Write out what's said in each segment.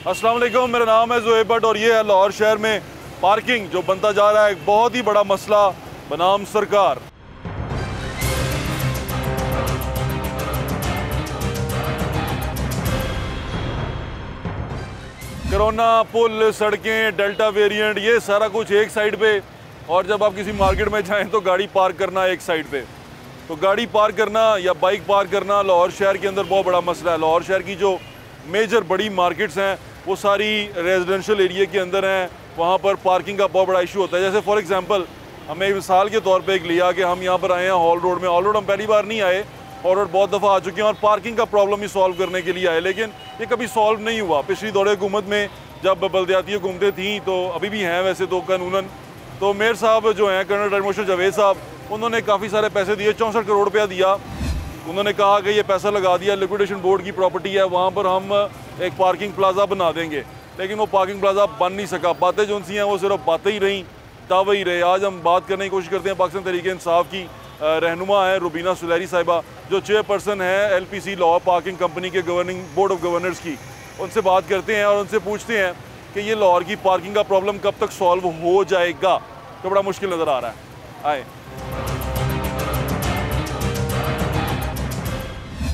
अस्सलाम वालेकुम, मेरा नाम है ज़ोहेब भट्ट और ये है लाहौर शहर में पार्किंग जो बनता जा रहा है एक बहुत ही बड़ा मसला बनाम सरकार। कोरोना, पुल, सड़कें, डेल्टा वेरिएंट, ये सारा कुछ एक साइड पे, और जब आप किसी मार्केट में जाएं तो गाड़ी पार्क करना एक साइड पे। तो गाड़ी पार्क करना या बाइक पार्क करना लाहौर शहर के अंदर बहुत बड़ा मसला है। लाहौर शहर की जो मेजर बड़ी मार्केट्स हैं वो सारी रेजिडेंशियल एरिया के अंदर हैं, वहाँ पर पार्किंग का बहुत बड़ा इशू होता है। जैसे फॉर एग्जांपल हमें एक मिसाल के तौर पे एक लिया कि हम यहाँ पर आए हैं हॉल रोड में। हॉल रोड हम पहली बार नहीं आए, हॉल रोड बहुत दफ़ा आ चुके हैं और पार्किंग का प्रॉब्लम ही सॉल्व करने के लिए आए, लेकिन ये कभी सॉल्व नहीं हुआ। पिछली दौरे हुकूमत में जब बल्दियाती हुकूमतें थीं, तो अभी भी हैं वैसे तो कानूनन, तो मेयर साहब जो हैं कर्नल डॉक्टर जावेद साहब, उन्होंने काफ़ी सारे पैसे दिए, 64 करोड़ रुपया दिया। उन्होंने कहा कि ये पैसा लगा दिया, लिक्विडेशन बोर्ड की प्रॉपर्टी है, वहाँ पर हम एक पार्किंग प्लाजा बना देंगे, लेकिन वो पार्किंग प्लाजा बन नहीं सका। बातें जो सी हैं वो सिर्फ बातें ही रहीं, दावे ही रहे। आज हम बात करने की कोशिश करते हैं पाकिस्तान तहरीक इंसाफ की रहनुमा है रुबीना सुलैरी साहिबा, जो चेयरपर्सन है LPC लाहौर पार्किंग कंपनी के गवर्निंग बोर्ड ऑफ गवर्नर्स की। उनसे बात करते हैं और उनसे पूछते हैं कि ये लाहौर की पार्किंग का प्रॉब्लम कब तक सॉल्व हो जाएगा, तो बड़ा मुश्किल नज़र आ रहा है। आए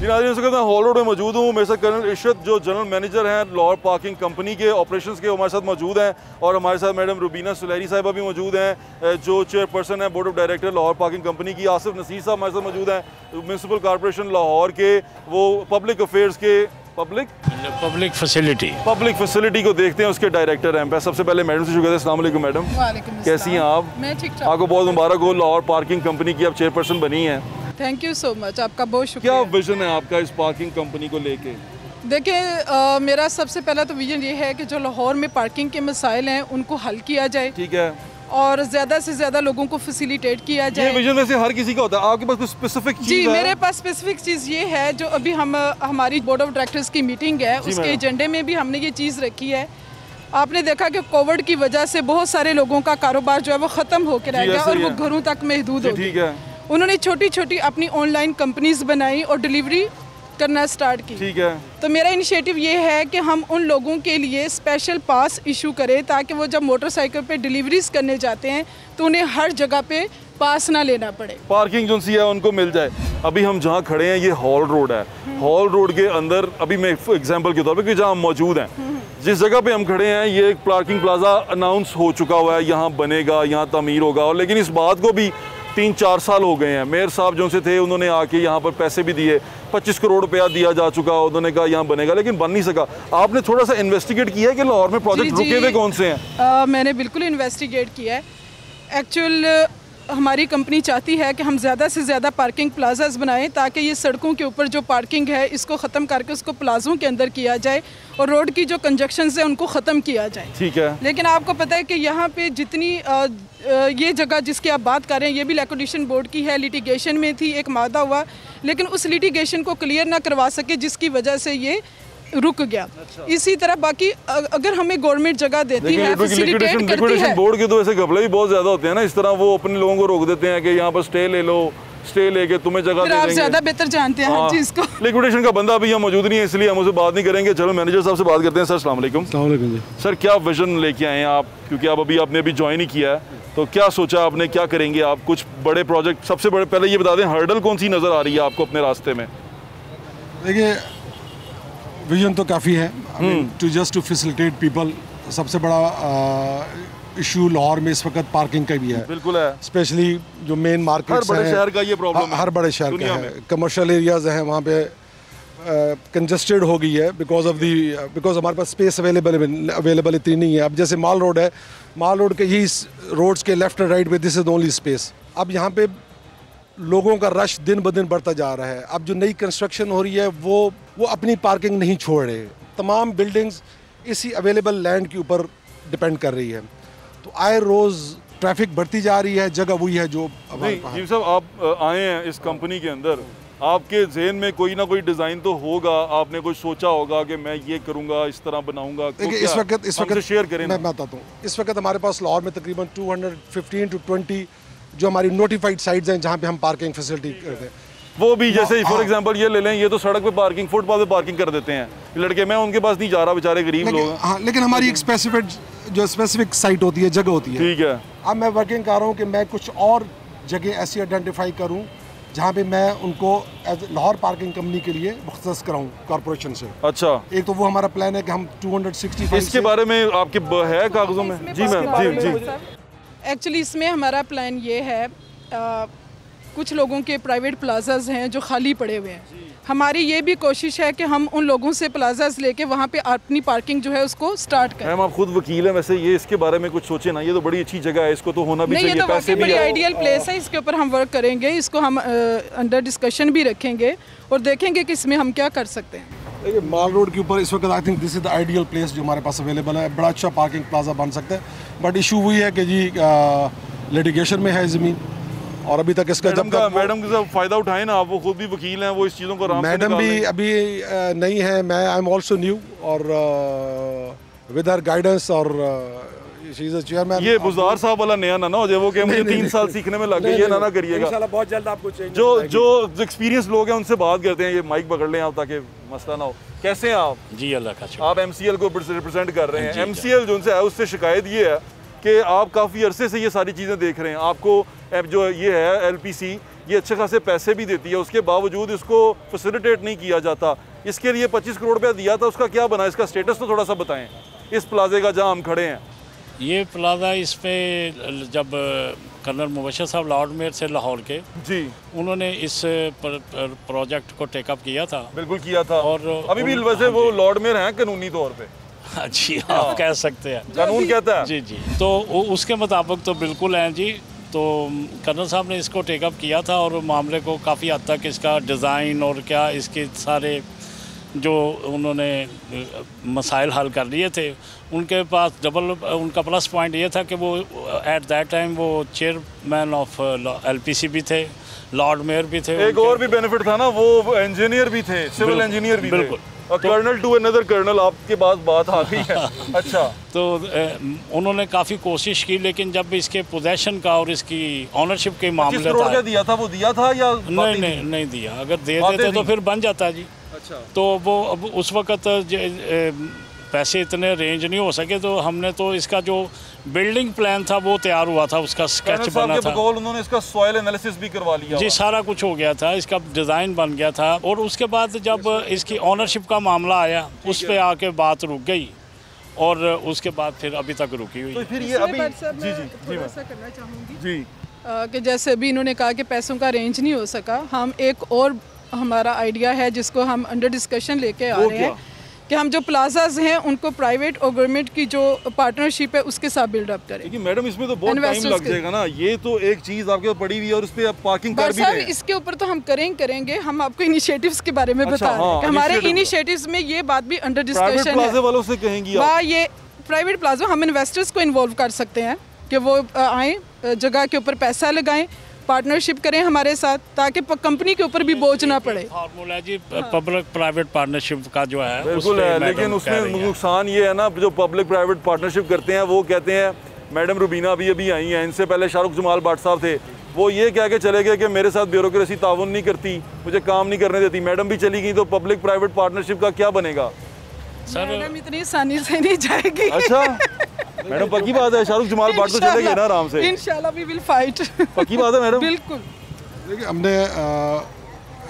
हॉल रोड में मौजूद हूँ, मेरे साथ कर्नल इशरत जो जनरल मैनेजर हैं लाहौर पार्किंग कंपनी के ऑपरेशंस के, हमारे साथ मौजूद हैं, और हमारे साथ मैडम रुबीना सुलैरी साहिबा भी मौजूद हैं जो चेयरपर्सन है board of director Lahore parking company की। आसिफ नसीर साहब हमारे साथ मौजूद हैं, म्यूनसिपल कॉर्पोरेशन लाहौर के, वो पब्लिक अफेयर्स के पब्लिक फैसिलिटी को देखते हैं, उसके डायरेक्टर हैं। सबसे पहले मैडम से शुरू करते हैं। अस्सलाम वालेकुम मैडम, कैसी हैं आप? मैं ठीक ठाक। आपको बहुत मुबारक हो, लाहौर पार्किंग कंपनी की आप चेयरपर्सन बनी हैं। थैंक यू सो मच, आपका बहुत शुक्रिया। क्या विजन है आपका इस पार्किंग कंपनी को लेके? देखिए मेरा सबसे पहला तो विजन ये है कि जो लाहौर में पार्किंग के मसाइल हैं उनको हल किया जाए, ठीक है, और ज़्यादा से ज़्यादा लोगों को फैसिलिटेट किया जाए। ये विजन वैसे हर किसी का होता है, आपके पास कुछ स्पेसिफिक चीज़ जी है? मेरे पास स्पेसिफिक चीज़ ये है जो अभी हमारी बोर्ड ऑफ डायरेक्टर्स की मीटिंग है, उसके एजेंडे में भी हमने ये चीज़ रखी है। आपने देखा कि कोविड की वजह से बहुत सारे लोगों का कारोबार जो है वो ख़त्म होकर रह गया और वो घरों तक महदूद हो गया। उन्होंने छोटी छोटी अपनी ऑनलाइन कंपनीज बनाई और डिलीवरी करना स्टार्ट की, ठीक है। तो मेरा इनिशिएटिव ये है कि हम उन लोगों के लिए स्पेशल पास इशू करें ताकि वो जब मोटरसाइकिल पे डिलीवरीज करने जाते हैं तो उन्हें हर जगह पे पास ना लेना पड़े, पार्किंग जो सी है उनको मिल जाए। अभी हम जहाँ खड़े हैं ये हॉल रोड है, हॉल रोड के अंदर अभी मैं एग्जाम्पल के तौर पर जहाँ हम मौजूद हैं, जिस जगह पे हम खड़े हैं ये एक पार्किंग प्लाजा अनाउंस हो चुका हुआ है, यहाँ बनेगा, यहाँ तमीर होगा, और लेकिन इस बात को भी 3-4 साल हो गए हैं। मेयर साहब जो से थे उन्होंने आके यहाँ पर पैसे भी दिए, 25 करोड़ रुपया दिया जा चुका, उन्होंने कहा यहाँ बनेगा, लेकिन बन नहीं सका। आपने थोड़ा सा इन्वेस्टिगेट किया है कि लाहौर में प्रोजेक्ट रुके हुए कौन से हैं? मैंने बिल्कुल इन्वेस्टिगेट किया है। एक्चुअल हमारी कंपनी चाहती है कि हम ज़्यादा से ज़्यादा पार्किंग प्लाजाज बनाएं ताकि ये सड़कों के ऊपर जो पार्किंग है इसको ख़त्म करके उसको प्लाजों के अंदर किया जाए और रोड की जो कंजक्शन है उनको ख़त्म किया जाए, ठीक है। लेकिन आपको पता है कि यहाँ पे जितनी ये जगह जिसकी आप बात कर रहे हैं ये भी लिक्विडेशन बोर्ड की है, लिटिगेशन में थी, एक मादा हुआ, लेकिन उस लिटिगेशन को क्लियर ना करवा सके जिसकी वजह से ये रुक गया। अच्छा। इसी तरह बाकी अगर हमें गवर्नमेंट जगह देती है, फैसिलिटेट करती है, बोर्ड के तो ऐसे घपले भी बहुत ज्यादा होते हैं ना, इस तरह वो अपने लोगों को रोक देते हैं कि यहाँ पर स्टे ले लो, स्टे लेके तुम्हें जगह दे देंगे। आप ज्यादा बेहतर जानते हैं हर चीज को। लिक्विडेशन का बंदा अभी यहाँ मौजूद नहीं है इसलिए हम उससे बात नहीं करेंगे। चलो मैनेजर साहब से बात करते हैं। सर अस्सलाम वालेकुम। सर क्या विजन लेके आए हैं आप, क्योंकि आप आपने अभी ज्वाइन ही किया है, तो क्या सोचा आपने, क्या करेंगे आप? कुछ बड़े प्रोजेक्ट, सबसे बड़े पहले ये बता दें हर्डल कौन सी नजर आ रही है आपको अपने रास्ते में? देखिए विजन तो काफ़ी है, टू फैसिलिटेट पीपल। सबसे बड़ा इशू लाहौर में इस वक्त पार्किंग का भी है, बिल्कुल है, स्पेशली जो मेन मार्केट हर बड़े शहर का ये प्रॉब्लम है, हर बड़े शहर का है। कमर्शियल एरियाज हैं वहाँ पे कंजस्टेड हो गई है बिकॉज हमारे पास स्पेस अवेलेबल इतनी नहीं है। अब जैसे माल रोड है, माल रोड के ही रोड्स के लेफ्ट एंड राइट में दिस इज ओनली स्पेस। अब यहाँ पे लोगों का रश दिन ब दिन बढ़ता जा रहा है। अब जो नई कंस्ट्रक्शन हो रही है वो अपनी पार्किंग नहीं छोड़ रहे, तमाम बिल्डिंग्स इसी अवेलेबल लैंड के ऊपर डिपेंड कर रही है, तो आए रोज़ ट्रैफिक बढ़ती जा रही है। जगह वही है जो जी साहब आप आए हैं इस कंपनी के अंदर, आपके जहन में कोई ना कोई डिज़ाइन तो होगा, आपने कुछ सोचा होगा कि मैं ये करूँगा, इस तरह बनाऊँगा। तो इस वक्त शेयर करें, मैं बताता हूँ। इस वक्त हमारे पास लाहौर में तकरीबन 215 to 20 जो हमारी नोटिफाइड साइट्स हैं जहाँ पे हम पार्किंग फैसिलिटी करते हैं। वो भी जैसे फॉर एग्जांपल ये ले लें, ये तो सड़क पे पार्किंग, फुटपाथ पे पार्किंग कर देते हैं लड़के, मैं उनके पास नहीं जा रहा, बेचारे गरीब लोग हैं। हाँ, लेकिन हमारी एक स्पेसिफिक साइट होती है, जगह होती है। ठीक है। अब मैं वर्किंग कर रहा हूँ कि मैं कुछ और जगह ऐसी आइडेंटिफाई करूँ जहाँ पे मैं उनको लाहौर पार्किंग कंपनी के लिए मुख्तस कराऊँ कॉर्पोरेशन से। अच्छा, एक तो वो हमारा प्लान है कि हम 265 इसके बारे में आपके है कागजों में? जी मैम, जी। एक्चुअली इसमें हमारा प्लान ये है, कुछ लोगों के प्राइवेट प्लाजाज हैं जो खाली पड़े हुए हैं। हमारी ये भी कोशिश है कि हम उन लोगों से प्लाजाज लेके वहाँ पे अपनी पार्किंग जो है उसको स्टार्ट करें। मैम आप खुद वकील हैं, वैसे ये इसके बारे में कुछ सोचे ना, ये तो बड़ी अच्छी जगह है, इसको तो होना भी चाहिए। ये तो पैसे भी बड़ी आइडियल प्लेस है, इसके ऊपर हम वर्क करेंगे, इसको हम अंडर डिस्कशन भी रखेंगे और देखेंगे कि इसमें हम क्या कर सकते हैं। देखिए माल रोड के ऊपर इस वक्त I think this is the ideal place जो हमारे पास अवेलेबल है, बड़ा अच्छा पार्किंग प्लाजा बन सकता है। बट इशू वही है कि जी लिटिगेशन में है ज़मीन, और अभी तक इसका जब तक मैडम का फ़ायदा उठाएं ना, आप वो खुद भी वकील हैं, वो इस चीज़ों को आराम से मैडम भी अभी नहीं है, मैं आई एम ऑल्सो न्यू और विद हर गाइडेंस और शी इज अ चेयरमैन। ये बुज़दार साहब वाला नया ना हो जाए वो कि मुझे 3 साल सीखने में लग गए, ये ना करिएगा। इंशाल्लाह बहुत जल्द आपको चेंज जो एक्सपीरियंस लोग हैं उनसे बात करते हैं, ये माइक पकड़ लें आप ताकि मसला ना हो। कैसे हैं आप? जी अल्लाह का शुक्र। आप MCL को रिप्रेजेंट कर रहे हैं। MCL जो उनसे है उससे शिकायत ये है कि आप काफ़ी अरसे से ये सारी चीज़ें देख रहे हैं, आपको जो ये है LPC ये अच्छे खासे पैसे भी देती है, उसके बावजूद इसको फैसिलिटेट नहीं किया जाता। इसके लिए 25 करोड़ रुपया दिया था, उसका क्या बना? इसका स्टेटस तो थोड़ा सा बताएं इस प्लाजे का जहाँ हम खड़े हैं। ये प्लाजा इस पे जब कर्नल मुबशर साहब लॉर्ड मेयर से लाहौर के जी, उन्होंने इस प्रोजेक्ट को टेकअप किया था। बिल्कुल किया था, और अभी भी वैसे वो लॉर्ड मेयर हैं कानूनी तौर पे। जी आप कह सकते हैं, कानून कहता है। जी जी, तो उसके मुताबिक तो बिल्कुल हैं जी। तो कर्नल साहब ने इसको टेकअप किया था और मामले को काफ़ी हद तक इसका डिज़ाइन और क्या इसके सारे जो उन्होंने मसाइल हल कर लिए थे। उनके पास उनका प्लस पॉइंट ये था कि वो एट दैट टाइम वो चेयरमैन ऑफ LPC भी थे, लॉर्ड मेयर भी थे। एक और भी बेनिफिट था ना, वो इंजीनियर भी थे, सिविल इंजीनियर भी थे। और कर्नल टू अनदर कर्नल, आपके पास बात आ गई है। अच्छा, तो उन्होंने काफ़ी कोशिश की, लेकिन जब इसके पोजेशन का और इसकी ऑनरशिप के मामले था दिया था, वो दिया था या नहीं दिया। अगर दे देते तो फिर बन जाता जी। अच्छा, तो वो अब उस वक़्त पैसे इतने रेंज नहीं हो सके, तो हमने तो इसका जो बिल्डिंग प्लान था वो तैयार हुआ था, उसका स्केच बना था। उन्होंने इसका सॉइल एनालिसिस भी करवा लिया जी, सारा कुछ हो गया था, इसका डिज़ाइन बन गया था। और उसके बाद जब इसकी ऑनरशिप का मामला आया, उस पर आके बात रुक गई और उसके बाद फिर अभी तक रुकी हुई। तो फिर ये अभी करना चाहूँगी जी कि जैसे अभी इन्होंने कहा कि पैसों का रेंज नहीं हो सका, हम एक और हमारा आइडिया है जिसको हम अंडर डिस्कशन लेके आ रहे हैं कि हम जो प्लाजाज हैं उनको प्राइवेट और गवर्नमेंट की जो पार्टनरशिप है उसके साथ बिल्डअप करें। लेकिन मैडम इसमें तो बहुत टाइम लग जाएगा ना, ये तो एक चीज़ आपके पड़ी हुई है और उस पे आप पार्किंग कर भी रहे हैं। इसके ऊपर तो हम करेंगे, हम आपको इनिशिएटिव्स के बारे में बता रहे हैं कि हमारे इनिशिएटिव्स में ये बात भी अंडर डिस्कशन है। प्लाजा वालों से कहेंगी आप? ये प्राइवेट प्लाजा हम इन्वेस्टर्स को इन्वॉल्व कर सकते हैं कि वो आएँ, जगह के ऊपर पैसा लगाएं, पार्टनरशिप करें हमारे साथ, ताकि कंपनी के ऊपर भी बोझ ना पड़े। फार्मूला जी पब्लिक प्राइवेट पार्टनरशिप का जो है बिल्कुल है, लेकिन उसमें नुकसान ये है ना, जो पब्लिक प्राइवेट पार्टनरशिप करते हैं वो कहते हैं, मैडम रुबीना अभी आई हैं, इनसे पहले शाहरुख जमाल भट्ट साहब थे, वो ये कह के चले गए कि मेरे साथ ब्यूरोक्रेसी ताउन नहीं करती, मुझे काम नहीं करने देती। मैडम भी चली गई, तो पब्लिक प्राइवेट पार्टनरशिप का क्या बनेगा? मैडम इतनी आसानी से नहीं जाएगी। अच्छा मैडम, पक्की बात है, शाहरुख जमाल भट्ट तो चले गए ना आराम से। इंशाल्लाह वी विल फाइट। पक्की बात है मैडम? बिल्कुल। देखिए हमने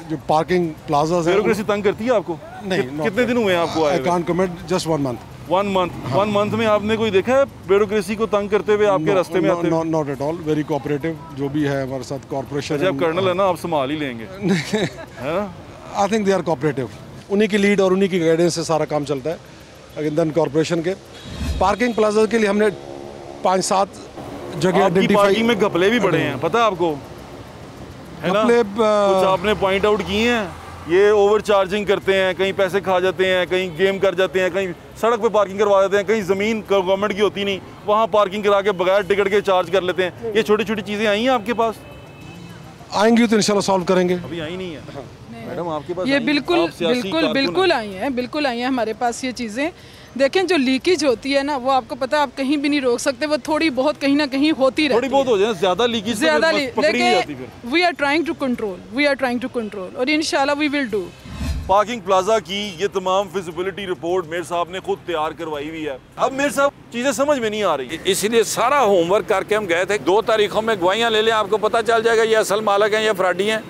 जो पार्किंग प्लाजाज है, ब्यूरोक्रेसी तंग करती है आपको? नहीं, कितने दिन हुए हैं आपको आए? I can't comment, just 1 month. 1 month में आपने कोई देखा है ब्यूरोक्रेसी को तंग करते हुए आपके रास्ते में आते? Not at all, very cooperative जो भी है हमारे साथ कॉर्पोरेशन। जब कर्नल है ना, आप संभाल ही लेंगे है ना? I think they are cooperative, उन्हीं की लीड और उन्हीं की गाइडेंस से सारा काम चलता है। अगेन कॉर्पोरेशन के पार्किंग प्लाजा के लिए हमने 5-7 जगह आइडेंटिफाई में घपले भी बड़े हैं, पता है आपको, है ना? कुछ आपने पॉइंट आउट किए हैं, ये ओवर चार्जिंग करते हैं, कहीं पैसे खा जाते हैं, कहीं गेम कर जाते हैं, कहीं सड़क पे पार्किंग करवा देते हैं, कहीं ज़मीन गवर्नमेंट की होती नहीं वहाँ पार्किंग करा के बगैर टिकट के चार्ज कर लेते हैं। ये छोटी छोटी चीज़ें आई हैं आपके पास? आएंगी तो इंशाल्लाह सॉल्व करेंगे। अभी आई नहीं है मैडम आपके पास? ये बिल्कुल आई हैं, बिल्कुल आई हैं हमारे पास ये चीज़ें। देखें जो लीकेज होती है ना, वो आपको पता है आप कहीं भी नहीं रोक सकते, वो थोड़ी बहुत कहीं ना कहीं होती रहती है। थोड़ी बहुत हो जाए, ज़्यादा लीकेज ज़्यादा, लेकिन we are trying to control और इंशाल्लाह we will do. Parking plaza की ये तमाम फिजिबिलिटी रिपोर्ट मेयर साहब ने खुद तैयार करवाई हुई है। अब मेयर साहब चीज़ें समझ में नहीं आ रही, इसीलिए सारा होमवर्क करके हम गए थे। 2 तारीखों में गवाहियाँ ले लें, आपको पता चल जाएगा ये असल मालिक हैं या फ्रॉडी हैं।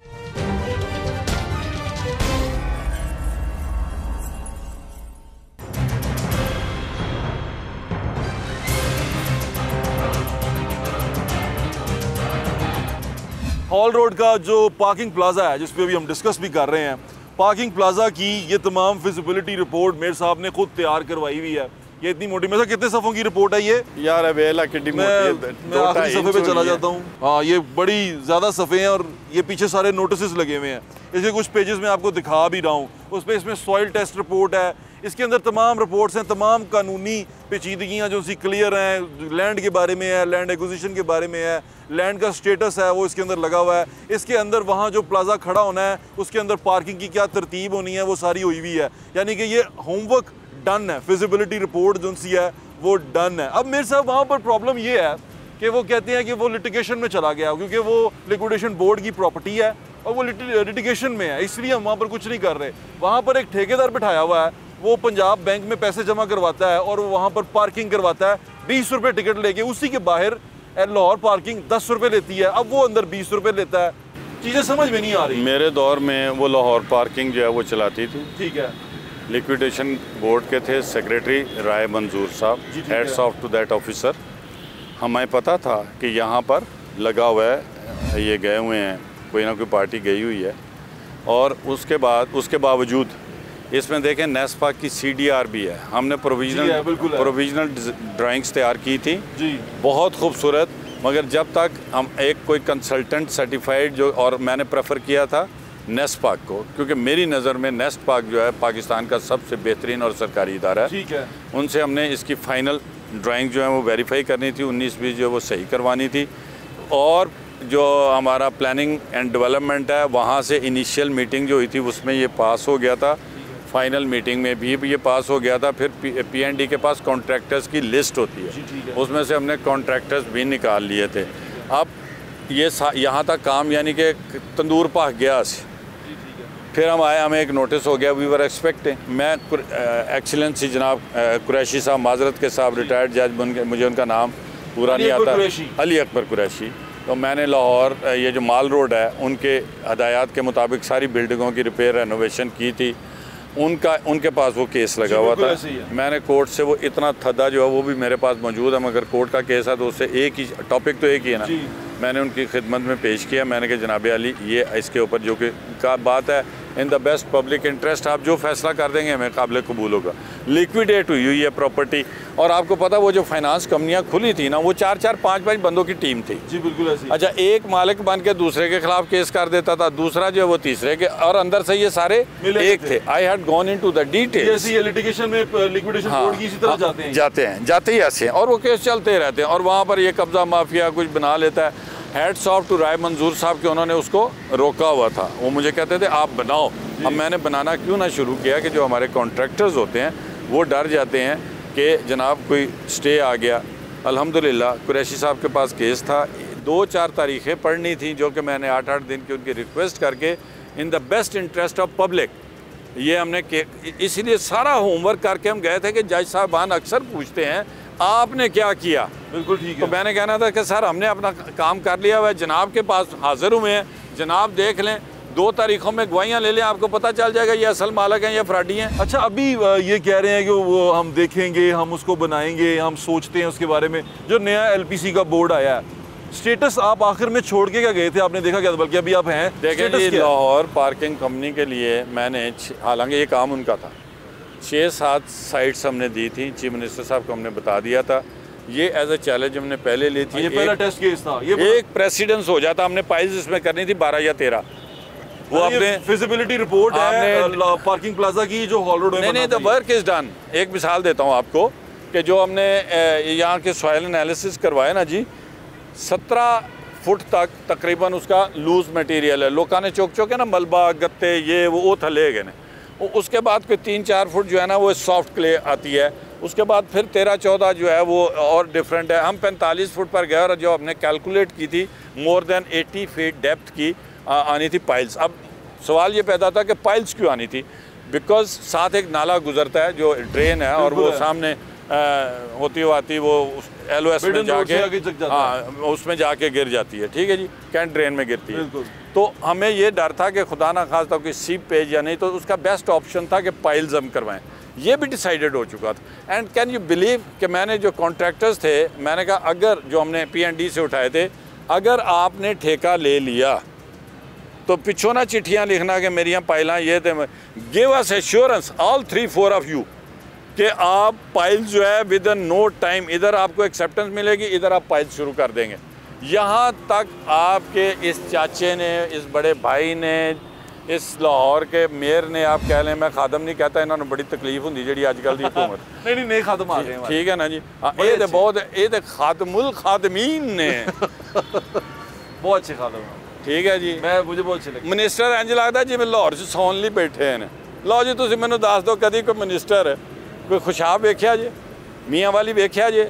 हॉल रोड का जो पार्किंग प्लाजा है, जिस पे अभी हम डिस्कस भी कर रहे हैं, पार्किंग प्लाजा की ये तमाम फिजिबिलिटी रिपोर्ट मेयर साहब ने खुद तैयार करवाई हुई है। ये इतनी मोटी, मतलब कितने सफ़ों की रिपोर्ट है ये? यार अवेला कितनी मोटी है, मैं आखिरी सफ़े पे चला जाता हूँ। हाँ, ये बड़ी ज़्यादा सफ़े हैं और ये पीछे सारे नोटिस लगे हुए हैं। इसके कुछ पेजेस में आपको दिखा भी रहा हूँ। उस पर इसमें सॉइल टेस्ट रिपोर्ट है, इसके अंदर तमाम रिपोर्ट्स हैं, तमाम कानूनी पेचीदगियाँ जो सी क्लियर हैं, लैंड के बारे में है, लैंड एक्विजिशन के बारे में है, लैंड का स्टेटस है वो इसके अंदर लगा हुआ है। इसके अंदर वहाँ जो प्लाजा खड़ा होना है उसके अंदर पार्किंग की क्या तरतीब होनी है वो सारी हुई हुई है। यानी कि ये होमवर्क डन है, फिजिबिलिटी रिपोर्ट जो सी है वो डन है। अब मेरे साहब वहाँ पर प्रॉब्लम ये है कि वो कहते हैं कि वो लिटिगेशन में चला गया, क्योंकि वो लिक्विडेशन बोर्ड की प्रॉपर्टी है और वो लिटिगेशन में है, इसलिए हम वहाँ पर कुछ नहीं कर रहे। वहाँ पर एक ठेकेदार बिठाया हुआ है, वो पंजाब बैंक में पैसे जमा करवाता है और वहाँ पर पार्किंग करवाता है 20 रुपये टिकट लेके। उसी के बाहर लाहौर पार्किंग 10 रुपये लेती है, अब वो अंदर 20 रुपये लेता है। चीज़ें समझ में नहीं आ रही। मेरे दौर में वो लाहौर पार्किंग जो है वो चलाती थी। ठीक है। लिक्विडेशन बोर्ड के थे secretary Rai Manzoor sahab, heads of to that officer. हमें पता था कि यहाँ पर लगा हुआ है, ये गए हुए हैं, कोई ना कोई पार्टी गई हुई है। और उसके बावजूद इसमें देखें नेस्पा की CDR भी है। हमने प्रोविजनल ड्राइंग्स तैयार की थी जी, बहुत खूबसूरत। मगर जब तक हम कोई कंसल्टेंट सर्टिफाइड जो, और मैंने प्रेफर किया था नेस्ट पार्क को, क्योंकि मेरी नज़र में नेस्ट पार्क जो है पाकिस्तान का सबसे बेहतरीन और सरकारी इदारा है। ठीक है। उनसे हमने इसकी फ़ाइनल ड्राइंग जो है वो वेरीफाई करनी थी, 19-20 जो वो सही करवानी थी। और जो हमारा प्लानिंग एंड डेवलपमेंट है वहाँ से इनिशियल मीटिंग जो हुई थी उसमें ये पास हो गया था, फाइनल मीटिंग में भी ये पास हो गया था। फिर PND के पास कॉन्ट्रैक्टर्स की लिस्ट होती है, उसमें से हमने कॉन्ट्रैक्टर्स भी निकाल लिए थे। अब ये यहाँ तक काम यानी कि तंदूर पक गया। फिर हम आए, हमें एक नोटिस हो गया, वी वर एक्सपेक्टिंग। मैं एक्सीलेंसी जनाब कुरैशी साहब, माजरत के साहब, रिटायर्ड जज, मुझे उनका नाम पूरा नहीं आता, अली अकबर कुरैशी। तो मैंने लाहौर ये जो माल रोड है उनके हदायत के मुताबिक सारी बिल्डिंगों की रिपेयर रेनोवेशन की थी। उनके पास वो केस लगा हुआ था। मैंने कोर्ट से वो इतना थदा जो है वो भी मेरे पास मौजूद है, मगर कोर्ट का केस है तो उससे एक ही टॉपिक तो एक ही है ना। मैंने उनकी खिदमत में पेश किया, मैंने कहा जनाब अली ये इसके ऊपर जो कि का बात है in the best public interest, आप जो फैसला कर देंगे हमें काबिल कबूल होगा। लिक्विडेट हुई हुई है प्रॉपर्टी, और आपको पता वो जो फाइनेंस कंपनियां खुली थी ना वो 4-4, 5-5 बंदों की टीम थी। जी बिल्कुल ऐसी। अच्छा, एक मालिक बन के दूसरे के खिलाफ केस कर देता था, दूसरा जो है वो तीसरे के, और अंदर से ये सारे एक थे। I had gone into the details. Litigation में लिक्विडेशन बोर्ड की इसी तरह जाते ही ऐसे हैं, और वो केस चलते रहते हैं। और वहाँ पर ये कब्जा माफिया कुछ बना लेता है। हेड्स ऑफ टू राय मंजूर साहब के उन्होंने उसको रोका हुआ था। वो मुझे कहते थे आप बनाओ। अब मैंने बनाना क्यों ना शुरू किया कि जो हमारे कॉन्ट्रैक्टर्स होते हैं वो डर जाते हैं कि जनाब कोई स्टे आ गया। अल्हम्दुलिल्लाह कुरैशी साहब के पास केस था, 2-4 तारीखें पढ़नी थी जो कि मैंने 8-8 दिन की उनकी रिक्वेस्ट करके in the best interest of public ये हमने, इसीलिए सारा होमवर्क करके हम गए थे कि जज साहबान अक्सर पूछते हैं आपने क्या किया। बिल्कुल ठीक है। तो मैंने कहना था कि सर हमने अपना काम कर लिया हुआ है, जनाब के पास हाजिर हुए हैं, जनाब देख लें, 2 तारीखों में गवाहियाँ ले लें, आपको पता चल जाएगा ये असल मालिक हैं या फ्रॉडी हैं। अच्छा, अभी ये कह रहे हैं कि वो हम देखेंगे, हम उसको बनाएंगे, हम सोचते हैं उसके बारे में। जो नया LPC का बोर्ड आया है, स्टेटस आप आखिर में छोड़ के क्या गए थे, आपने देखा क्या था? बल्कि अभी आप हैं। देखिए लाहौर पार्किंग कंपनी के लिए मैंने, हालांकि ये काम उनका था, 6-7 साइट्स हमने दी थी, चीफ मिनिस्टर साहब को हमने बता दिया था। ये एज ए चैलेंज हमने पहले ली थी। ये पहला टेस्ट केस था। ये एक प्रेसिडेंस हो जाता, हमने पाइल्स इसमें करनी थी 12 या 13। वो अपने फिजिबिलिटी रिपोर्ट है पार्किंग प्लाजा की जो हॉल रोड में। नहीं, द वर्क इज डन। एक मिसाल देता हूँ आपको कि जो हमने यहाँ के सॉइल एनालिसिस करवाए ना जी, 17 फुट तक तकरीबन उसका लूज मटेरियल है। लोगों ने चौक है ना मलबा गत्ते ये वो थले गए ने। उसके बाद कोई 3-4 फुट जो है ना वो सॉफ्ट क्ले आती है, उसके बाद फिर 13-14 जो है वो और डिफरेंट है। हम 45 फुट पर गए और जो हमने कैलकुलेट की थी मोर देन 80 फीट डेप्थ की आनी थी पाइल्स। अब सवाल ये पैदा था कि पाइल्स क्यों आनी थी, बिकॉज साथ एक नाला गुजरता है जो ड्रेन है और वो सामने होती हुई आती वो LOS में जाके उसमें जाके गिर जाती है, ठीक है जी, कैंट ड्रेन में गिरती है। तो हमें ये डर था कि खुदा ना खास्ता कोई सीप पेज या नहीं, तो उसका बेस्ट ऑप्शन था कि पाइल्स हम करवाएं। ये भी डिसाइडेड हो चुका था। एंड कैन यू बिलीव कि मैंने जो कॉन्ट्रैक्टर्स थे, मैंने कहा अगर जो हमने P&D से उठाए थे, अगर आपने ठेका ले लिया तो पिछो ना चिट्ठियाँ लिखना कि मेरी यहाँ पाइलां ये थे, give us assurance all 3-4 of you कि आप पाइल जो है विद इन नो टाइम इधर आपको एक्सेप्टेंस मिलेगी, इधर आप पाइल शुरू कर देंगे। यहाँ तक आपके इस चाचे ने, इस बड़े भाई ने, इस लाहौर के मेयर ने, आप कह लें, मैं खादम नहीं कहता, इन्होंने बड़ी तकलीफ होंगी जी अजकल की हुकूमत नहीं खादम आ गए, ठीक है ना जी। ये तो बहुत ये तो खादमुल खादमीन ने बहुत अच्छे खादम, ठीक है जी। मुझे बहुत अच्छे लगे मिनिस्टर इंज लगता जी मैं लाहौर से सौन ली बैठे हैं। लो जी तुम मैनू दस दो कभी कोई मिनिस्टर कोई खुशाब वेख्या जे, मियाँ वाली वेख्या जे,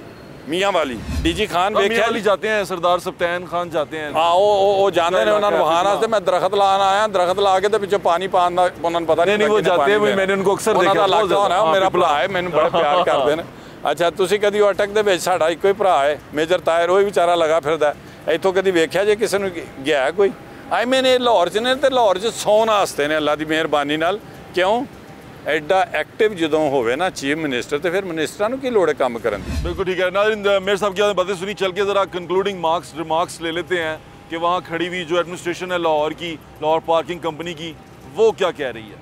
मियाँ वाली DG खान वेख्या वाली जाते हैं, सरदार सप्तान खान जाते हैं, हाँ वो जाते हैं उन्होंने वहाँ वास्ते। मैं दरख्त लाना आया, दरख्त ला के तो पिछले पानी पाना उन्होंने पता नहीं वो जाते हैं, मैंने उनको अक्सर देखा होना मेरा भरा है, मैंने बड़ा प्यार करते हैं। अच्छा तुम कभी अटक दे विच साडा इको ही भरा है मेजर तायर, वो बेचारा लगा फिरदा, इतों कभी वेख्या जे किसी ने गया है कोई? आई मैंने लाहौर च ने तो लाहौर च सौन वास्ते ने अल्लाह की मेहरबानी नाल। क्यों एडा एक्टिव जो होवे ना चीफ मिनिस्टर, तो फिर मिनिस्टरां नूं की लोड़ है काम करन दी। बिल्कुल ठीक है नाज़रीन, मेयर साहब की बातें सुनी, चल के ज़रा कंक्लूडिंग रिमार्क्स ले लेते हैं कि वहाँ खड़ी हुई जो एडमिनिस्ट्रेशन है लाहौर की, लाहौर पार्किंग कंपनी की, वो क्या कह रही है।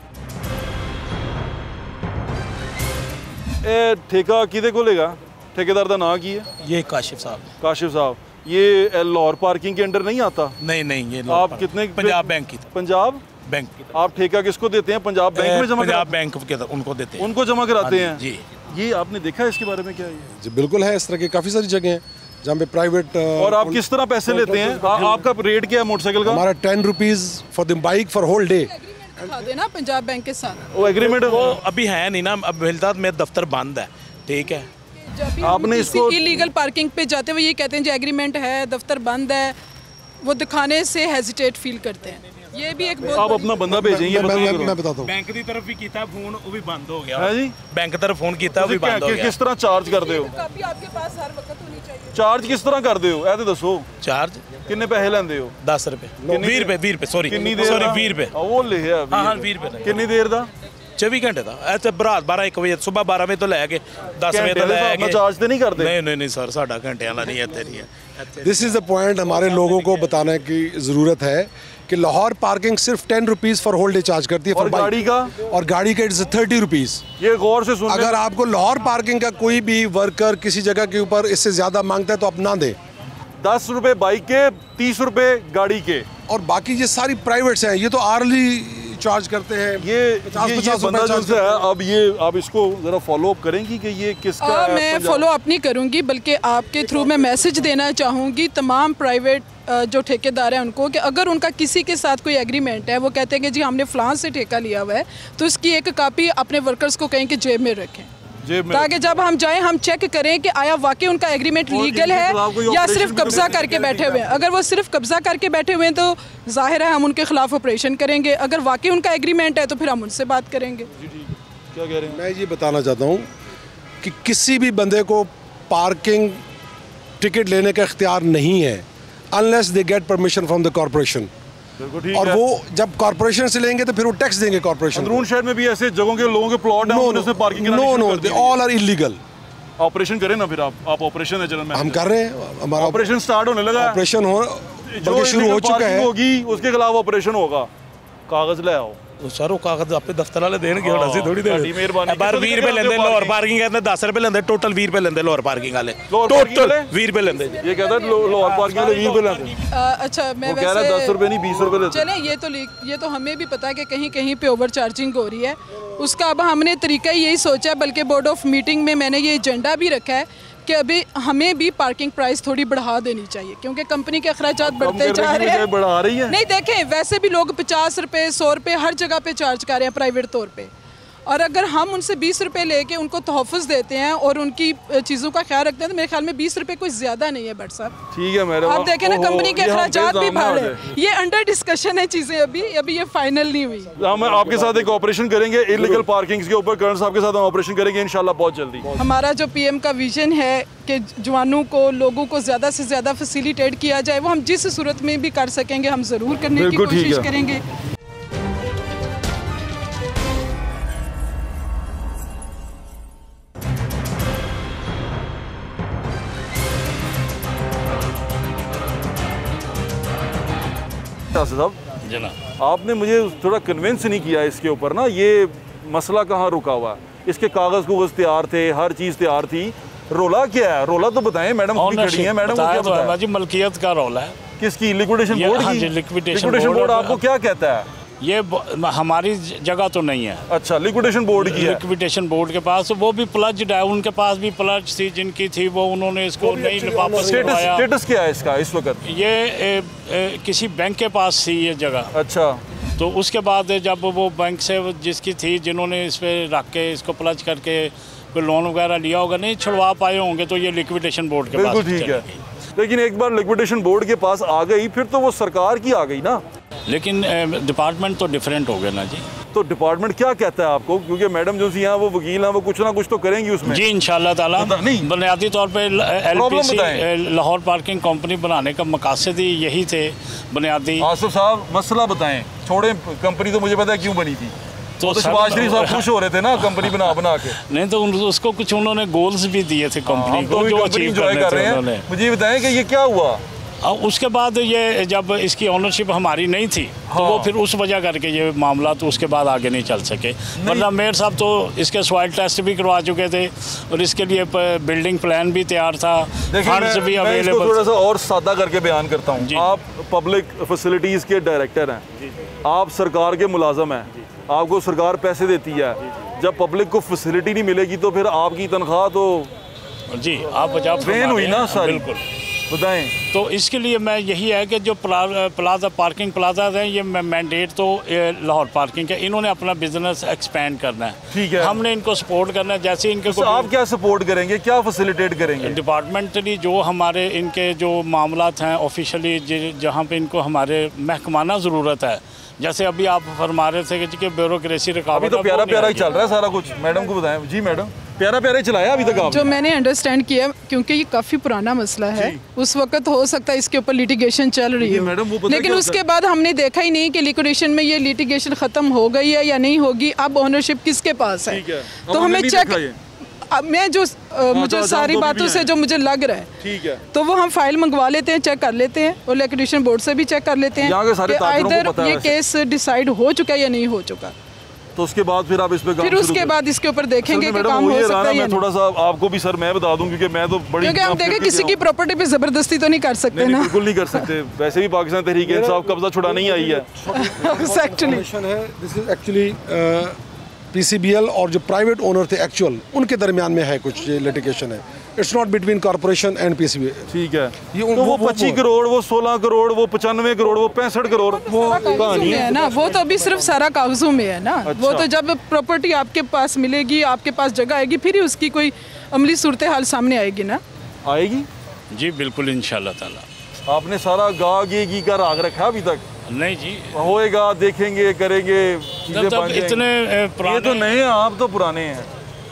ए ठेका किदे को लेगा, ठेकेदार का नाम की है? ये काशिफ साहब। काशिफ साहब, ये लाहौर पार्किंग के अंडर नहीं आता? नहीं ये आप कितने? पंजाब बैंक की। पंजाब बैंक की। आप ठेका किसको देते हैं? पंजाब बैंक में जमा? पंजाब बैंक के उनको देते हैं, उनको जमा कराते हैं जी। ये आपने देखा है, इसके बारे में क्या है? जी बिल्कुल है, इस तरह की काफ़ी सारी जगह हैं जहाँ पे प्राइवेट। और आप किस तरह पैसे लेते हैं? आपका रेट क्या है मोटरसाइकिल का? हमारा 10 rupees for the bike for whole day. देना पंजाब बैंक के साथ वो एग्रीमेंट वो अभी है नहीं ना, अब फिलहाल मेरा दफ्तर बंद है, ठीक है। आपने इसको इलीगल पार्किंग पे जाते हुए ये कहते हैं जो एग्रीमेंट है, दफ्तर बंद है, वो दिखाने से हेजिटेट फील करते हैं। ये भी एक आप अपना बंदा भेजेंगे? मैं बताता हूँ। बैंक की तरफ भी किया फोन, वो भी बंद हो गया है जी। बैंक की तरफ फोन किया, वो भी बंद हो गया। किस तरह चार्ज कर दे हो? कापी आपके पास हर वक्त होनी चाहिए। चार्ज किस तरह कर दे हो, ऐसे दसो। चार्ज किन्ने पैसे लेंदे हो? 10 रुपए, 20 रुपए सॉरी, कितनी देर? सॉरी 20 रुपए। वो लिखा है। हाँ 20 रुपए। कितनी देर दा? 24 घंटे का। ऐसे रात 12-1 बजे, सुबह 12 बजे तो लैके 10 बजे तो लैके। चार्ज तो नहीं करते? नहीं सर, साडा घंटे वाला नहीं है। दिस इज़ द पॉइंट हमारे लोगों को बताने की ज़रूरत है कि लाहौर पार्किंग सिर्फ 10 rupees for whole day charge करती है। और गाड़ी का? और गाड़ी का इट्स 30 रुपीज़। ये गौर से सुन, अगर आपको लाहौर पार्किंग का कोई भी वर्कर किसी जगह के ऊपर इससे ज़्यादा मांगता है तो आप ना दें। 10 रुपए बाइक के, 30 रुपए गाड़ी के, और बाकी ये सारी प्राइवेट्स हैं, ये तो आर्ली चार्ज करते हैं। ये 50 बंदा जो है, अब ये आप इसको ज़रा फॉलो अप करेंगी कि ये किसका? मैं फॉलो अप नहीं करूंगी, बल्कि आपके थ्रू मैं मैसेज देना चाहूँगी तमाम प्राइवेट जो ठेकेदार हैं उनको कि अगर उनका किसी के साथ कोई एग्रीमेंट है, वो कहते हैं कि जी हमने फ़लाँ से ठेका लिया हुआ है, तो इसकी एक कापी अपने वर्कर्स को कहें कि जेब में रखें, ताकि जब हम जाएं हम चेक करें कि आया वाकई उनका एग्रीमेंट लीगल है या सिर्फ कब्जा करके बैठे हुए हैं। अगर वो सिर्फ कब्जा करके बैठे हुए हैं तो जाहिर है हम उनके खिलाफ ऑपरेशन करेंगे। अगर वाकई उनका एग्रीमेंट है तो फिर हम उनसे बात करेंगे। क्या कह रहे हैं? मैं ये बताना चाहता हूँ कि किसी भी बंदे को पार्किंग टिकट लेने का इख्तियार नहीं है unless they get permission from the corporation. और वो जब कॉर्पोरेशन से लेंगे तो फिर वो टैक्स देंगे कॉर्पोरेशन। अंदरून शहर में भी ऐसे जगहों के लोगों के प्लॉट हैं उसमें parking no they all are illegal. Operation करें ना फिर आप ऑपरेशन है जनरल हम कर रहे हैं, हमारा ऑपरेशन स्टार्ट होने लगा, ऑपरेशन बल्कि शुरू हो चुका है, होगी उसके खिलाफ ऑपरेशन होगा। कागज ले आओ सर, वो कागज आपे दफ्तर वाले देंगे, ਅਸੀਂ थोड़ी देर बार 20 रुपए लेंदे लाहौर पार्किंग कहते 10 रुपए लेंदे, टोटल 20 रुपए लेंदे लाहौर पार्किंग वाले, टोटल 20 रुपए लेंदे। ये कहता है लाहौर पार्किंग वाले 20 रुपए लेंदे। अच्छा मैं कह रहा है 10 रुपए नहीं 20 रुपए लेते। चलें, ये तो हमें भी पता है कि कहीं कहीं पे ओवर चार्जिंग हो रही है, उसका अब हमने तरीका यही सोचा है, बल्कि बोर्ड ऑफ मीटिंग में मैंने ये एजेंडा भी रखा है कि अभी हमें भी पार्किंग प्राइस थोड़ी बढ़ा देनी चाहिए, क्योंकि कंपनी के अखराजात बढ़ते जा रहे हैं। बढ़ा रही है? नहीं देखें, वैसे भी लोग 50 रुपये 100 रुपये हर जगह पे चार्ज कर रहे हैं प्राइवेट तौर पे। और अगर हम उनसे 20 रुपये लेके उनको तोहफ़्ज़ देते हैं और उनकी चीज़ों का ख्याल रखते हैं तो मेरे ख्याल में 20 रुपये कुछ ज़्यादा नहीं है भट्ट साहब। ठीक है मैडम, आप देखें ना कंपनी के अखराजात भी बढ़ रहे हैं। ये अंडर डिस्कशन है चीज़ें, अभी ये फाइनल नहीं हुई। हम आपके साथ एक ऑपरेशन करेंगे इलीगल पार्किंग्स के ऊपर, कर्नल साहब के साथ हम ऑपरेशन करेंगे इंशाल्लाह बहुत जल्दी। हमारा जो PM का विजन है कि जवानों को, लोगों को ज़्यादा से ज़्यादा फैसिलिटेट किया जाए, वो हम जिस सूरत में भी कर सकेंगे हम ज़रूर करने की कोशिश करेंगे। साहब जनाब, आपने मुझे थोड़ा कन्विंस नहीं किया इसके ऊपर ना, ये मसला कहाँ रुका हुआ है? इसके कागज़ तैयार थे, हर चीज़ तैयार थी, रोला क्या है? रोला तो बताएं मैडम, खड़ी है मैडम, क्या बताया? जी मलकियत का रोला है। किसकी? लिक्विडेशन बोर्ड की? लिक्विडेशन बोर्ड आपको क्या कहता है? ये हमारी जगह तो नहीं है। अच्छा, लिक्विडेशन बोर्ड की है। लिक्विडेशन बोर्ड के पास वो भी प्लज्ड है, उनके पास भी प्लज थी जिनकी थी, वो उन्होंने इसको नहीं वापस करवाया। स्टेटस क्या है इसका इस वक्त? ये किसी बैंक के पास थी ये जगह। अच्छा, तो उसके बाद जब वो बैंक से जिसकी थी, जिन्होंने इस पर रख के इसको प्लज करके कोई लोन वगैरह लिया होगा, नहीं छुड़वा पाए होंगे, तो ये लिक्विडेशन बोर्ड के पास। बिल्कुल ठीक है, लेकिन एक बार लिक्विडेशन बोर्ड के पास आ गई फिर तो वो सरकार की आ गई ना। लेकिन डिपार्टमेंट तो डिफरेंट हो गया ना जी। तो डिपार्टमेंट क्या कहता है आपको? क्योंकि मैडम जो सी यहाँ वो वकील हैं, वो कुछ ना कुछ तो करेंगी उसमें। जी इंशाल्लाह ताला। बुनियादी तौर पे LPC लाहौर पार्किंग कंपनी बनाने का मकासद ही यही थे बुनियादी। आसिफ साहब मसला बताएं, छोड़े कंपनी तो मुझे पता है क्यों बनी थी। तो शहबाज शरीफ साहब खुश हो रहे थे ना कंपनी बना के। नहीं तो उसको कुछ उन्होंने गोल्स भी दिए थे कंपनी को, जो अचीव कर रहे हैं। मुझे बताएं कि ये क्या हुआ? और उसके बाद ये जब इसकी ओनरशिप हमारी नहीं थी, तो वो फिर उस वजह करके ये मामला तो उसके बाद आगे नहीं चल सके। वरना मेयर साहब तो इसके सॉइल टेस्ट भी करवा चुके थे और इसके लिए बिल्डिंग प्लान भी तैयार था, फंड्स भी अवेलेबल। थोड़ा सा और सादा करके बयान करता हूँ। आप पब्लिक फैसिलिटीज़ के डायरेक्टर हैं, आप सरकार के मुलाजम हैं, आपको सरकार पैसे देती है। जब पब्लिक को फैसिलिटी नहीं मिलेगी तो फिर आपकी तनख्वाह तो जी आप बचा ट्रेन हुई ना सारी। बिल्कुल बताएं। तो इसके लिए मैं यही है कि जो प्लाजा पार्किंग प्लाजा हैं, ये मैंडेट तो लाहौर पार्किंग का, इन्होंने अपना बिजनेस एक्सपेंड करना है। ठीक है, हमने इनको सपोर्ट करना है। जैसे इनके तो आप क्या सपोर्ट करेंगे, क्या फैसिलिटेट करेंगे? डिपार्टमेंटली जो हमारे इनके जो मामलात हैं ऑफिशियली, जहाँ पे इनको हमारे महकमाना ज़रूरत है, जैसे अभी आप फरमा रहे थे कि ब्यूरोक्रेसी रुकावट, तो प्यारा प्यारा ही चल रहा है सारा कुछ। मैडम को बताएं। जी मैडम, प्यारा प्यारा ही चलाया अभी तक आप? जो मैंने अंडरस्टैंड किया, क्योंकि ये काफ़ी पुराना मसला है, उस वक्त हो सकता है इसके ऊपर लिटिगेशन चल रही है मैडम, वो लेकिन उसके बाद हमने देखा ही नहीं कि लिक्विडेशन में ये लिटिगेशन ख़त्म हो गई है या नहीं होगी, अब ओनरशिप किसके पास है। तो हमें चेक, मैं जो मुझे सारी बातों से जो मुझे लग रहा है, ठीक है, तो वो हम फाइल मंगवा लेते हैं, चेक कर लेते हैं और लिक्विडेशन बोर्ड से भी चेक कर लेते हैं कि ये केस डिसाइड हो चुका है या नहीं हो चुका। तो उसके बाद फिर आप इस पे फिर उसके बाद इसके ऊपर देखेंगे कि काम हो सकता है या नहीं। थोड़ा सा आपको भी सर मैं बता दूं, क्योंकि मैं तो बड़ी, क्योंकि हम देखें किसी की प्रॉपर्टी पे जबरदस्ती तो नहीं कर सकते ना। बिल्कुल नहीं कर सकते। वैसे भी पाकिस्तान तहरीक इंसाफ कब्जा छुड़ाने ही आई है। दिस इज एक्चुअली PCBL और जो प्राइवेट ओनर थे एक्चुअल, उनके दरमियान में है कुछ ये लिटिगेशन है। It's not between corporation and PCBL। ठीक है, ये तो वो 25 करोड़, वो 16 करोड़, वो 95 करोड़, वो 65 करोड़, वो कहानी है ना। वो तो अभी सिर्फ सारा कागजों में है ना। अच्छा। वो तो जब प्रॉपर्टी आपके पास मिलेगी, आपके पास जगह आएगी, फिर ही उसकी कोई अमली सूरत हाल सामने आएगी ना। आएगी जी बिल्कुल इंशाल्लाह ताला। आपने सारा गा गी का राग रखा अभी तक? नहीं जी, होएगा, देखेंगे, करेंगे, चीजें बन जाएंगी। इतने पुराने, ये तो नए हैं, आप तो पुराने हैं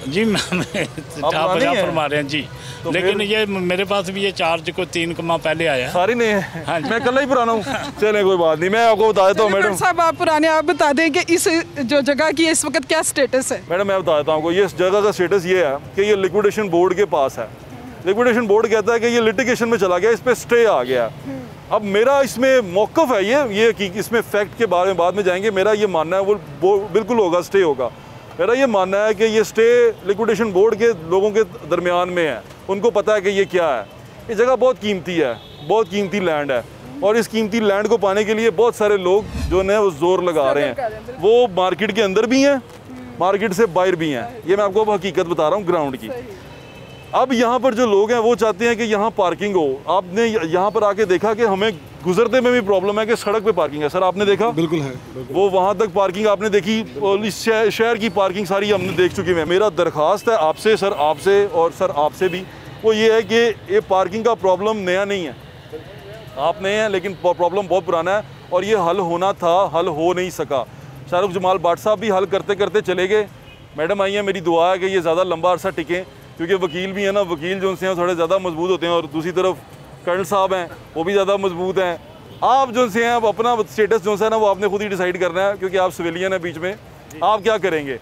जी। आप फरमा रहे हैं जी, तो लेकिन ये मेरे पास भी ये चार्ज को 3 माह पहले आया। सारे नए हैं। मैं कल ही पुराना हूँ। चले कोई बात नहीं, मैं आपको बता देता हूँ मैडम साहब। आप पुराने, आप बता दें कि इस जो जगह की इस वक्त क्या स्टेटस है। मैडम मैं बता देता हूँ, ये जगह का स्टेटस ये है कि ये लिक्विडेशन बोर्ड के पास है। लिक्विडेशन बोर्ड कहता है कि ये लिटिगेशन में चला गया, इस पर स्टे आ गया। अब मेरा इसमें मौक़िफ़ है ये कि इसमें फैक्ट के बारे में बाद में जाएंगे। मेरा ये मानना है वो बिल्कुल होगा, स्टे होगा। मेरा ये मानना है कि ये स्टे लिक्विडेशन बोर्ड के लोगों के दरमियान में है, उनको पता है कि ये क्या है। ये जगह बहुत कीमती है, बहुत कीमती लैंड है, और इस कीमती लैंड को पाने के लिए बहुत सारे लोग जो है वो जोर लगा रहे हैं। वो मार्केट के अंदर भी हैं, मार्केट से बाहर भी हैं। ये मैं आपको हकीकत बता रहा हूँ ग्राउंड की। अब यहाँ पर जो लोग हैं वो चाहते हैं कि यहाँ पार्किंग हो। आपने यहाँ पर आके देखा कि हमें गुजरते में भी प्रॉब्लम है कि सड़क पे पार्किंग है। सर आपने देखा? बिल्कुल है, वो वहाँ तक पार्किंग आपने देखी, इस शहर की पार्किंग सारी हमने देख चुके हैं। मेरा दरख्वास्त है आपसे सर, आपसे और सर आपसे भी, वो ये है कि ये पार्किंग का प्रॉब्लम नया नहीं है, आप नए हैं लेकिन प्रॉब्लम बहुत पुराना है और ये हल होना था, हल हो नहीं सका। शाहरुख जमाल भाट साहब भी हल करते करते चले गए। मैडम आई हैं, मेरी दुआ है कि ये ज़्यादा लंबा अरसा टिकें, क्योंकि वकील भी है ना, वकील जो उनसे हैं थोड़े ज़्यादा मजबूत होते हैं और दूसरी तरफ कर्नल साहब हैं वो भी ज़्यादा मजबूत हैं। आप जो से हैं अब अपना स्टेटस जो है ना वो आपने खुद ही डिसाइड करना है, क्योंकि आप सिविलियन हैं बीच में, आप क्या करेंगे।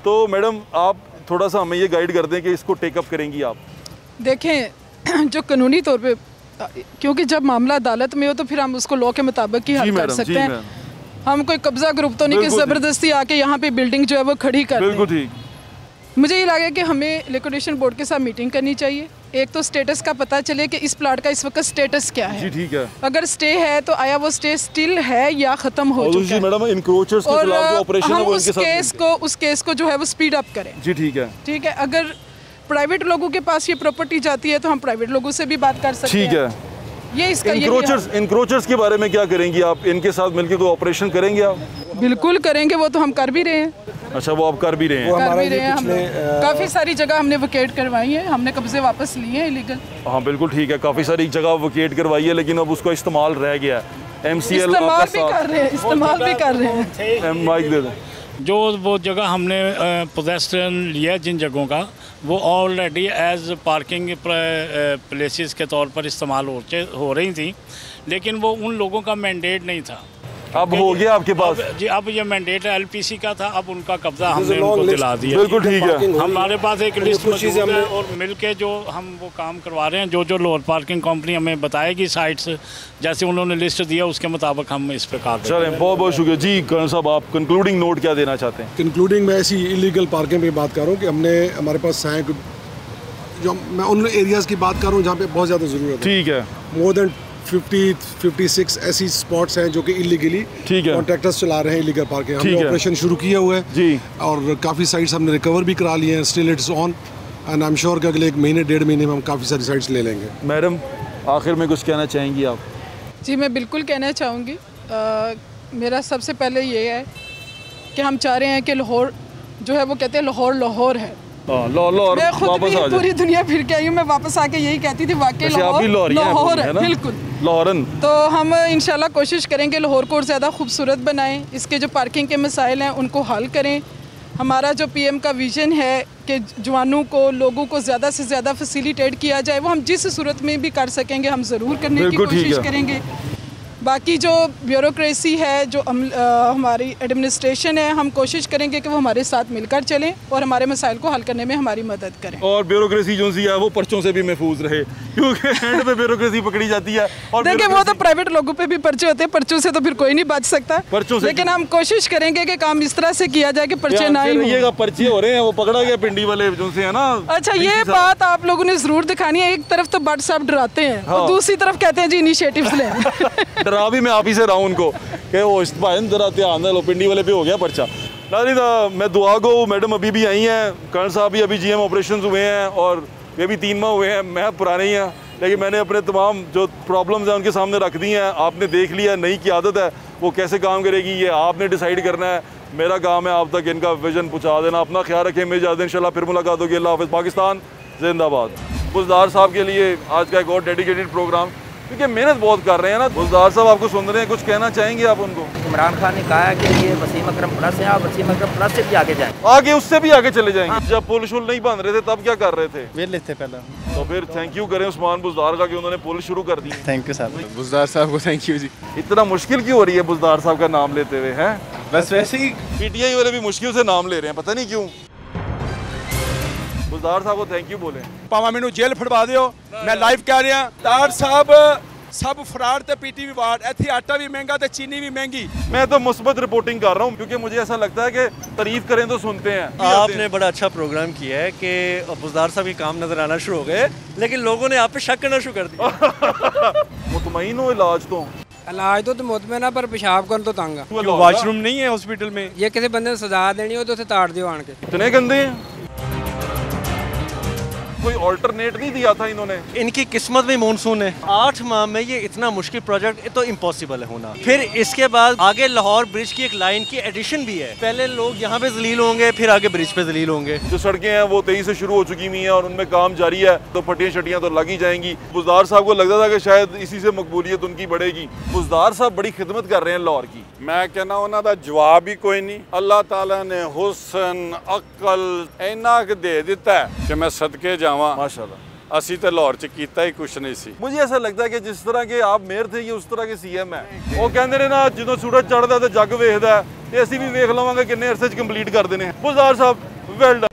तो मैडम आप थोड़ा सा हमें ये गाइड कर दें कि इसको टेकअप करेंगी आप। देखें जो कानूनी तौर पे, क्योंकि जब मामला अदालत में हो तो फिर हम उसको लॉ के मुताबिक ही हल कर सकते हैं। हम कोई कब्जा ग्रुप तो नहीं कि ज़बरदस्ती आके यहाँ पे बिल्डिंग जो है वो खड़ी कर दें। बिल्कुल ठीक। मुझे ये लगा कि हमें लिक्विडेशन बोर्ड के साथ मीटिंग करनी चाहिए, एक तो स्टेटस का पता चले कि इस प्लाट का इस वक्त स्टेटस क्या है। जी ठीक है। अगर स्टे है तो आया वो स्टे स्टिल है या खत्म हो चुका है। मैडम इनक्रोचर्स के खिलाफ जो ऑपरेशन है वो इनके साथ उस केस को जो है वो स्पीड अप करें। जी ठीक है। ठीक है, अगर प्राइवेट लोगों के पास ये प्रॉपर्टी जाती है तो हम प्राइवेट लोगों से भी बात कर सकते हैं। ठीक है। ये इसका इनक्रोचर्स के बारे में क्या करेंगी आप? इनके साथ मिलकर कोई ऑपरेशन करेंगे आप? बिल्कुल करेंगे, वो तो हम कर भी रहे हैं। अच्छा, वो आप कर भी रहे हैं? काफ़ी सारी जगह हमने वकेट करवाई है, हमने कब्जे वापस लिए हैं इलीगल। हाँ बिल्कुल ठीक है, काफ़ी सारी जगह वकेट करवाई है, लेकिन अब उसका इस्तेमाल रह गया है। MCL इस्तेमाल भी कर रहे हैं। माइक दे दें। जो वो जगह हमने पोजेशन लिया है जिन जगहों का, वो ऑलरेडी एज पार्किंग प्लेसेस के तौर पर इस्तेमाल हो रही थी, लेकिन वो उन लोगों का मैंडेट नहीं था। अब हो गया आपके पास? जी, अब ये मैंडेट LPC का था, अब उनका कब्जा हमने उनको दिला दिया। बिल्कुल ठीक है। हमारे पास एक लिस्ट मौजूद है और मिलके जो हम वो काम करवा रहे हैं, जो लोअर पार्किंग कंपनी हमें बताएगी साइट्स, जैसे उन्होंने लिस्ट दिया उसके मुताबिक हम इस पर काम करें। चलें, बहुत बहुत शुक्रिया जी। कर्नल साहब आप कंक्लूडिंग नोट क्या देना चाहते हैं? कंक्लूडिंग मैं ऐसी इलीगल पार्किंग पे बात कर रहा हूँ कि हमारे पास जो मैं उन एरियाज़ की बात कर रहा हूँ जहाँ पे बहुत ज़्यादा ज़रूरत है। ठीक है। मोर देन 56 ऐसी स्पॉट्स हैं जो कि इलीगली कॉन्ट्रैक्टर्स चला रहे हैं इलीगल पार्किंग। हमने ऑपरेशन शुरू किया हुआ है जी, और काफ़ी साइट्स हमने रिकवर भी करा लिए हैं। Still it's on and I am sure कि अगले 1-1.5 महीने में हम काफ़ी सारी साइट्स ले लेंगे। मैडम आखिर में कुछ कहना चाहेंगी आप? जी मैं बिल्कुल कहना चाहूँगी। मेरा सबसे पहले ये है कि हम चाह रहे हैं कि लाहौर जो है वो कहते हैं लाहौर है। लाहौर मैं खुद भी पूरी दुनिया फिर के आई हूँ, मैं वापस आके यही कहती थी वाकई लाहौर है, बिल्कुल लाहौरन। तो हम इंशाल्लाह कोशिश करेंगे लाहौर को और ज़्यादा खूबसूरत बनाएं, इसके जो पार्किंग के मसाइल हैं उनको हल करें। हमारा जो PM का विज़न है कि जवानों को, लोगों को ज़्यादा से ज़्यादा फैसिलिटेट किया जाए, वो हम जिस सूरत में भी कर सकेंगे हम ज़रूर करने की कोशिश करेंगे। बाकी जो ब्यूरोक्रेसी है, जो हमारी एडमिनिस्ट्रेशन है, हम कोशिश करेंगे कि वो हमारे साथ मिलकर चलें और हमारे मसाइल को हल करने में हमारी मदद करें। और ब्यूरोक्रेसी जो सी है वो पर्चों से भी महफूज रहे, क्योंकि एंड पे ब्यूरोक्रेसी पकड़ी जाती है। और देखिए वो तो प्राइवेट लोगों पे भी पर्चे होते हैं, पर्चों से तो फिर कोई नहीं बच सकता, पर्चों से। लेकिन हम कोशिश करेंगे कि काम इस तरह से किया जाए कि पर्चे ना ही हो। पर्चे हो रहे हैं, वो पकड़ा गया पिंडी वाले जो से है ना। अच्छा, ये बात आप लोगों ने जरूर दिखानी है। एक तरफ तो भट्ट साहब डराते हैं और दूसरी तरफ कहते हैं जी इनिशिएटिव्स लें। डरा भी मैं आप ही से रहा हूँ उनको कि वो इस भाई जरा ध्यान दे लो, पिंडी वाले पे हो गया पर्चा। मैं दुआ को, मैडम अभी भी आई हैं, कर्नल साहब भी अभी GM ऑपरेशन हुए हैं और ये भी 3 माह हुए हैं। मैं पुराने ही हैं, लेकिन मैंने अपने तमाम जो प्रॉब्लम्स हैं उनके सामने रख दी हैं। आपने देख लिया, नई की आदत है, वो कैसे काम करेगी ये आपने डिसाइड करना है। मेरा काम है आप तक इनका विजन पहुँचा देना। अपना ख्याल रखें, मेरे जाते इंशाल्लाह फिर मुलाकात होगी। अल्लाह हाफ़िज़। पाकिस्तान जिंदाबाद। बुज़दार साहब के लिए आज का एक और डेडिकेटेड प्रोग्राम, क्योंकि मेहनत बहुत कर रहे हैं ना। बुज़दार साहब आपको सुन रहे हैं, कुछ कहना चाहेंगे आप उनको? इमरान खान ने कहा है कि ये वसीम अकरम प्लस है, आप वसीम अकरम प्लस से भी आगे जाएं, आगे उससे भी आगे चले जाएंगे। जब पुल शुल नहीं बन रहे थे तब क्या कर रहे थे? वेले थे पहले। तो फिर थैंक यू करें उस्मान बुज़दार का कि उन्होंने पुल शुरू कर दी। थैंक यू साहब, बुज़दार साहब को थैंक यू जी। इतना मुश्किल क्यों हो रही है बुज़दार साहब का नाम लेते हुए? हैं बस वैसे ही PTI वाले भी मुश्किल से नाम ले रहे हैं, पता नहीं क्यों। बुज़दार साहब को थैंक यू बोले। भावें मैनू जेल फड़वा दियो, मैं लाइव कह रहा। तार साहब सब फराड ते PTV वार्ड, इत्थे आटा भी महंगा ते चीनी भी महंगी। मैं तो मुस्बत रिपोर्टिंग कर रहा हूँ, क्योंकि मुझे ऐसा लगता है कि तारीफ करें तो सुनते हैं। आपने बड़ा अच्छा प्रोग्राम किया है कि बुज़दार साहब के काम नजर आना शुरू हो गए, लेकिन लोगों ने आप पे शक करना शुरू कर दिया। मुतमईन हो इलाज तो मुतमईन है, पर पेशाब करने तो तंग है। वॉशरूम नहीं है हॉस्पिटल में। ये किसी बंदे ने सजा देनी हो तो उसे ताड़ दियो आन के। इतने गंदे हैं। कोई ऑल्टरनेट नहीं दिया था इन्होंने? इनकी किस्मत में मॉनसून है। 8 माह में ये इतना मुश्किल प्रोजेक्ट तो इम्पॉसिबल है होना। फिर इसके बाद आगे लाहौर ब्रिज की एक लाइन की एडिशन भी है। पहले लोग यहाँ पे जलील होंगे, फिर आगे ब्रिज पे जलील होंगे। जो सड़कें हैं वो 23 से शुरू हो चुकी हुई हैं और उनमें काम जारी है, तो फटियां शटियां तो लग ही जाएंगी। बुज़दार साहब को लगता था कि शायद इसी से मकबूलियत उनकी बढ़ेगी। बुज़दार साहब बड़ी खिदमत कर रहे हैं लाहौर की। मैं कहना उन्हों का जवाब ही कोई नहीं। अल्लाह ताला ने हुसन अकल इन्ना क दे दिता है कि मैं सदके जावां। माशाल्लाह। असी तो लाहौर च कीता ही कुछ नहीं सी। मुझे ऐसा लगता है कि जिस तरह के आप मेयर थे ये उस तरह के सीएम है। वो कहते ने ना जो सूरज चढ़ता तो जग वेखदा है, ते असीं भी वेख लवांगे किन्ने अरसे च कंप्लीट कर देने। बुज़दार साहब वेल डन।